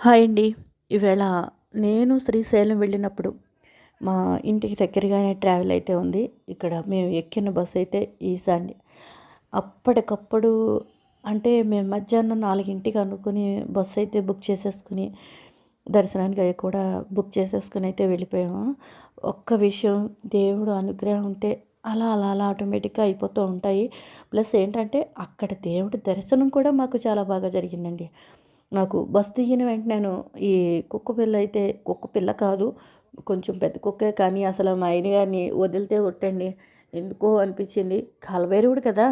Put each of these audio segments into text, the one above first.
Hi అండి. ఈవేళ నేను శ్రీశైలం వెళ్ళినప్పుడు మా ఇంటికి దగ్గరగానే ట్రావెల్ అయితే ఉంది. ఇక్కడ మేము ఎక్కిన బస్సు అయితే ఈశాన్య. అప్పటికప్పుడు అంటే మేము మధ్యాహ్నం 4కి అనుకుని బస్సు అయితే బుక్ చేసేసుకుని దర్శనానికి అవి కూడా బుక్ చేసేసుకుని అయితే వెళ్ళిపోయాము. ఒక్క విషయం దేవుడు అనుగ్రహం ఉంటే అలా ఆటోమేటిక్‌గా అయిపోతూ ఉంటాయి. ప్లస్ ఏంటంటే అక్కడ దేవుడి దర్శనం కూడా మాకు చాలా బాగా జరిగిందండి. నాకు బస్ దిగిన వెంటనేను ఈ కుక్కపిల్ల అయితే కుక్క పిల్ల కాదు. కొంచెం పెద్ద కుక్కే కానీ అసలు మా ఆయన గారిని వదిలితే ఒట్టండి. ఎందుకో అనిపించింది. కాలభైరవుడు కదా!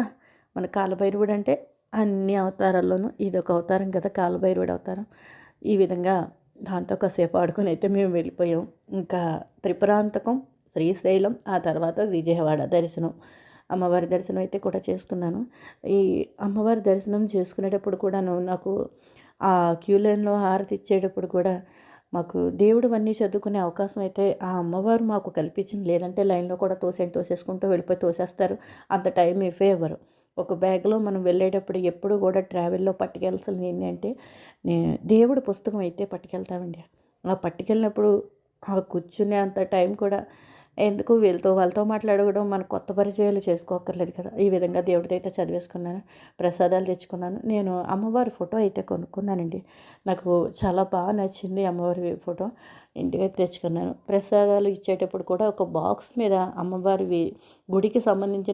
మన కాలభైరవుడు అంటే అన్ని అవతారాల్లోనూ ఇదొక అవతారం కదా! కాలభైరవుడు అవతారం. ఈ విధంగా దాంతో కాసేపు ఆడుకొని అయితే మేము వెళ్ళిపోయాం. ఇంకా త్రిపురాంతకం, శ్రీశైలం, ఆ తర్వాత విజయవాడ దర్శనం. అమ్మవారి దర్శనం అయితే కూడా చేసుకున్నాను. ఈ అమ్మవారి దర్శనం చేసుకునేటప్పుడు కూడాను నాకు ఆ క్యూ లైన్‌లో హారతి ఇచ్చేటప్పుడు కూడా మాకు దేవుడివన్నీ చదువుకునే అవకాశం అయితే ఆ అమ్మవారు మాకు కల్పించింది. లేదంటే లైన్‌లో కూడా తోసేసుకుంటూ వెళ్ళిపోయి తోసేస్తారు. అంత టైం ఇవ్వే ఇవ్వరు. ఒక బ్యాగ్‌లో మనం వెళ్ళేటప్పుడు ఎప్పుడు కూడా ట్రావెల్‌లో పట్టుకెళ్ళాల్సింది ఏంటంటే దేవుడి పుస్తకం అయితే పట్టుకెళ్తామండి. ఆ పట్టుకెళ్ళినప్పుడు ఆ కూర్చునే అంత టైం కూడా ఎందుకు వాళ్ళతో మాట్లాడడం మన కొత్త పరిచయాలు చేసుకోక్కర్లేదు కదా! ఈ విధంగా దేవుడిదైతే చదివేసుకున్నాను. ప్రసాదాలు తెచ్చుకున్నాను. నేను అమ్మవారి ఫోటో అయితే కొనుక్కున్నానండి. నాకు చాలా నచ్చింది అమ్మవారి ఫోటో. ఇంటికైతే తెచ్చుకున్నాను. ప్రసాదాలు ఇచ్చేటప్పుడు కూడా ఒక బాక్స్ మీద అమ్మవారివి గుడికి సంబంధించిన